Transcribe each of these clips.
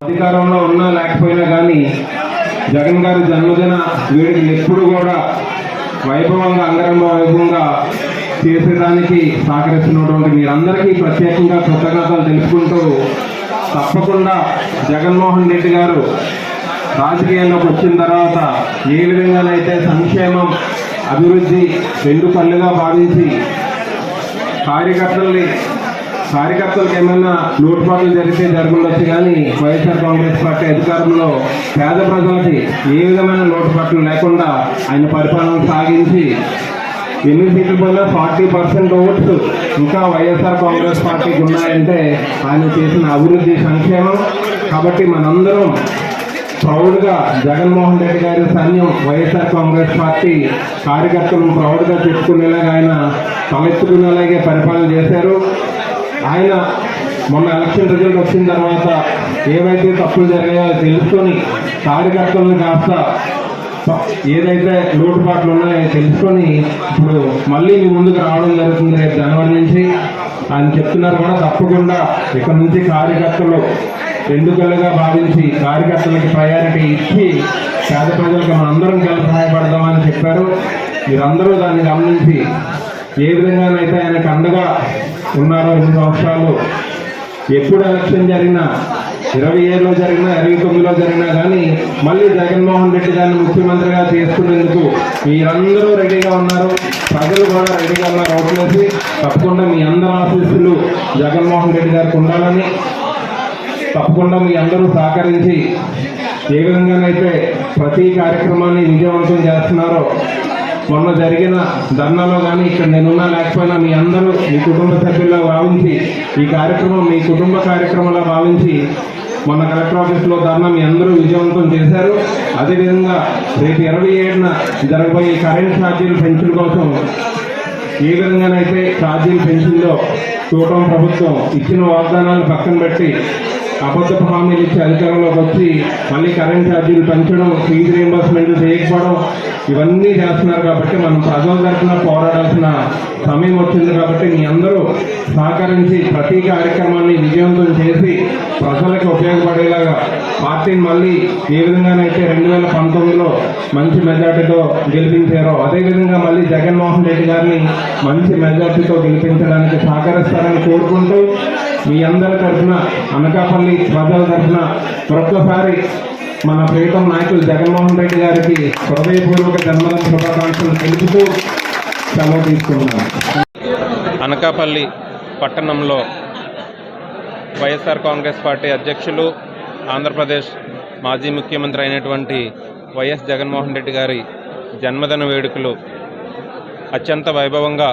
అధికారంలో ఉన్నా లేకపోయినా కానీ జగన్ గారి జన్మదిన వేడుకలు ఎప్పుడు కూడా వైభవంగా అంగరంగ వైభవంగా చేసేదానికి సహకరిస్తున్నటువంటి మీరందరికీ ప్రత్యేకంగా కృతజ్ఞతలు తెలుపుకుంటూ తప్పకుండా జగన్మోహన్ రెడ్డి గారు రాజకీయాల్లోకి వచ్చిన తర్వాత ఏ విధంగానైతే సంక్షేమం అభివృద్ధి రెండు కళ్ళుగా భావించి కార్యకర్తలకు ఏమైనా లోటుపాట్లు జరిగితే జరగవచ్చు, కానీ వైఎస్ఆర్ కాంగ్రెస్ పార్టీ అధికారంలో పేద ప్రజలకి ఏ విధమైన లోటుపాట్లు లేకుండా ఆయన పరిపాలన సాగించి ఎన్ని సీట్లు పోయినా 40% ఓట్స్ ఇంకా వైఎస్ఆర్ కాంగ్రెస్ పార్టీకి ఉన్నాయంటే ఆయన చేసిన అభివృద్ధి సంక్షేమం. కాబట్టి మనందరం ప్రౌడ్గా జగన్మోహన్ రెడ్డి గారి సైన్యం వైఎస్ఆర్ కాంగ్రెస్ పార్టీ కార్యకర్తలను ప్రౌడ్గా చెప్పుకునేలాగా ఆయన తలెత్తుకునేలాగే పరిపాలన చేశారు. ఆయన మొన్న ఎలక్షన్ రిజల్ట్ వచ్చిన తర్వాత ఏవైతే తప్పులు జరిగాయో తెలుసుకొని కార్యకర్తలను కాస్త ఏదైతే లోటుపాట్లు ఉన్నాయో తెలుసుకొని ఇప్పుడు మళ్ళీ మీ ముందుకు రావడం జరుగుతుంది రేపు జనవరి నుంచి. ఆయన చెప్తున్నారు కూడా తప్పకుండా ఇక్కడ నుంచి కార్యకర్తలు రెండు కళ్ళుగా భావించి కార్యకర్తలకి ప్రయారిటీ ఇచ్చి పేద ప్రజలకు మనందరం కలిసి సహాయపడదామని చెప్పారు. మీరందరూ దాన్ని గమనించి ఏ విధంగానైతే ఆయనకు అండగా ఉన్నారో 2 సంవత్సరాలు ఎప్పుడు ఎలక్షన్ జరిగినా 27లో జరిగినా 29లో జరిగినా కానీ మళ్ళీ జగన్మోహన్ రెడ్డి గారిని ముఖ్యమంత్రిగా చేసుకునేందుకు మీరందరూ రెడీగా ఉన్నారు, ప్రజలు కూడా రెడీగా ఉన్నారు. ఓట్లేసి తప్పకుండా మీ అందరి ఆశీస్సులు జగన్మోహన్ రెడ్డి గారికి ఉండాలని తప్పకుండా మీ అందరూ సహకరించి ఏ విధంగానైతే ప్రతి కార్యక్రమాన్ని విజయవంతం చేస్తున్నారో మొన్న జరిగిన ధర్నాలో కానీ ఇక్కడ నేనున్నా లేకపోయినా మీ అందరూ మీ కుటుంబ సభ్యుల్లో భావించి ఈ కార్యక్రమం మీ కుటుంబ కార్యక్రమంలో భావించి మొన్న కలెక్టర్ ఆఫీస్లో ధర్నా మీ అందరూ విజయవంతం చేశారు. అదేవిధంగా రేపు 27న జరగబోయే కరెంట్ ఛార్జీల పెన్షన్ కోసం ఏ విధంగానైతే ఛార్జీల పెన్షన్లో కూటమి ప్రభుత్వం ఇచ్చిన వాగ్దానాలు పక్కన పెట్టి అబద్ధపు హామీలు ఇచ్చి అధికారంలోకి వచ్చి మళ్ళీ కరెంట్ ఛార్జీలు పెంచడం, ఫీజు రీయింబర్స్మెంట్లు చేయకపోవడం ఇవన్నీ చేస్తున్నారు. కాబట్టి మనం ప్రజల తరఫున పోరాడాల్సిన సమయం వచ్చింది. కాబట్టి మీ అందరూ సహకరించి ప్రతి కార్యక్రమాన్ని విజయవంతం చేసి ప్రజలకు ఉపయోగపడేలాగా పార్టీని మళ్ళీ ఏ విధంగానైతే 2019లో మంచి మెజార్టీతో గెలిపించారో అదేవిధంగా మళ్ళీ జగన్మోహన్ రెడ్డి గారిని మంచి మెజార్టీతో గెలిపించడానికి సహకరిస్తారని కోరుకుంటూ మీ అందరి తరఫున అనకాపల్లి ప్రజల తరఫున మరొకసారి మన ప్రియతమ నాయకులు జగన్మోహన్ రెడ్డి గారికి హృదయపూర్వక జన్మదిన శుభాకాంక్షలు తెలుపుతూ సెలవు తీసుకున్నాను. అనకాపల్లి పట్టణంలో వైఎస్ఆర్ కాంగ్రెస్ పార్టీ అధ్యక్షులు ఆంధ్రప్రదేశ్ మాజీ ముఖ్యమంత్రి అయినటువంటి వైఎస్ జగన్మోహన్ రెడ్డి గారి జన్మదిన వేడుకలు అత్యంత వైభవంగా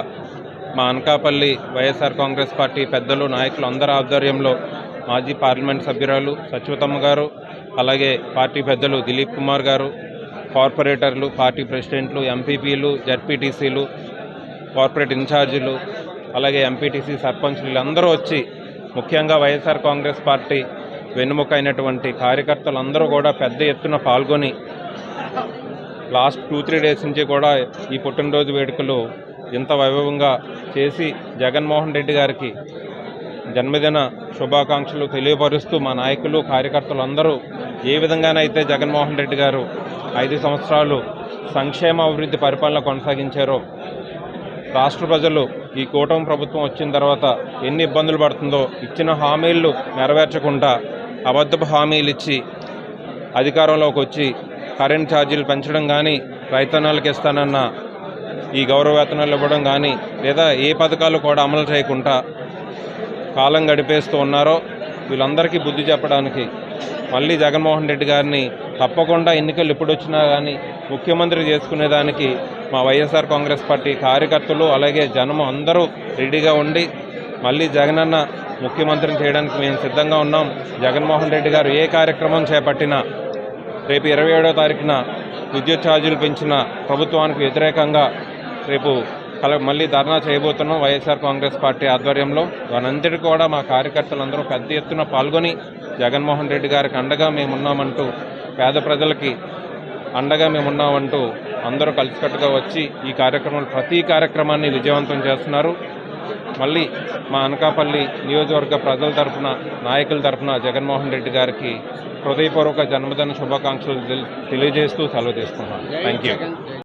మా అనకాపల్లి వైఎస్ఆర్ కాంగ్రెస్ పార్టీ పెద్దలు నాయకులు అందరి ఆధ్వర్యంలో మాజీ పార్లమెంట్ సభ్యురాలు సత్యవతమ్మ గారు, అలాగే పార్టీ పెద్దలు దిలీప్ కుమార్ గారు, కార్పొరేటర్లు, పార్టీ ప్రెసిడెంట్లు, ఎంపీపీలు, జడ్పీటీసీలు, కార్పొరేట్ ఇన్ఛార్జీలు, అలాగే ఎంపీటీసీ సర్పంచ్లు అందరూ వచ్చి ముఖ్యంగా వైఎస్ఆర్ కాంగ్రెస్ పార్టీ వెన్నుముక అయినటువంటి కార్యకర్తలు అందరూ కూడా పెద్ద ఎత్తున పాల్గొని లాస్ట్ 2-3 డేస్ నుంచి కూడా ఈ పుట్టినరోజు వేడుకలు ఇంత వైభవంగా చేసి జగన్మోహన్ రెడ్డి గారికి జన్మదిన శుభాకాంక్షలు తెలియపరుస్తూ మా నాయకులు కార్యకర్తలు అందరూ ఏ విధంగానైతే జగన్మోహన్ రెడ్డి గారు 5 సంవత్సరాలు సంక్షేమ అభివృద్ధి పరిపాలన కొనసాగించారో రాష్ట్ర ప్రజలు ఈ కూటమి ప్రభుత్వం వచ్చిన తర్వాత ఎన్ని ఇబ్బందులు పడుతుందో, ఇచ్చిన హామీలు నెరవేర్చకుండా అబద్ధపు హామీలు ఇచ్చి అధికారంలోకి వచ్చి కరెంట్ ఛార్జీలు పెంచడం కానీ, రైతన్నలకు ఇస్తానన్న ఈ గౌరవ వేతనాలు ఇవ్వడం కానీ, లేదా ఏ పథకాలు కూడా అమలు చేయకుండా కాలం గడిపేస్తూ ఉన్నారో వీళ్ళందరికీ బుద్ధి చెప్పడానికి మళ్ళీ జగన్మోహన్ రెడ్డి గారిని తప్పకుండా ఎన్నికలు ఎప్పుడు వచ్చినా కానీ ముఖ్యమంత్రి చేసుకునేదానికి మా వైఎస్ఆర్ కాంగ్రెస్ పార్టీ కార్యకర్తలు అలాగే జనం అందరూ రెడీగా ఉండి మళ్ళీ జగనన్న ముఖ్యమంత్రిని చేయడానికి మేము సిద్ధంగా ఉన్నాం. జగన్మోహన్ రెడ్డి గారు ఏ కార్యక్రమం చేపట్టినా రేపు 27వ తారీఖున విద్యుత్ ఛార్జీలు పెంచిన ప్రభుత్వానికి వ్యతిరేకంగా రేపు మళ్ళీ ధర్నా చేయబోతున్నాం వైఎస్ఆర్ కాంగ్రెస్ పార్టీ ఆధ్వర్యంలో. దానంతటి కూడా మా కార్యకర్తలందరూ పెద్ద ఎత్తున పాల్గొని జగన్మోహన్ రెడ్డి గారికి అండగా మేమున్నామంటూ, పేద ప్రజలకి అండగా మేమున్నామంటూ అందరూ కలిసికట్టుగా వచ్చి ఈ ప్రతి కార్యక్రమాన్ని విజయవంతం చేస్తున్నారు. మళ్ళీ మా అనకాపల్లి నియోజకవర్గ ప్రజల తరఫున, నాయకుల తరఫున జగన్మోహన్ రెడ్డి గారికి హృదయపూర్వక జన్మదిన శుభాకాంక్షలు తెలియజేస్తూ సెలవు తీసుకున్నాను. Thank you.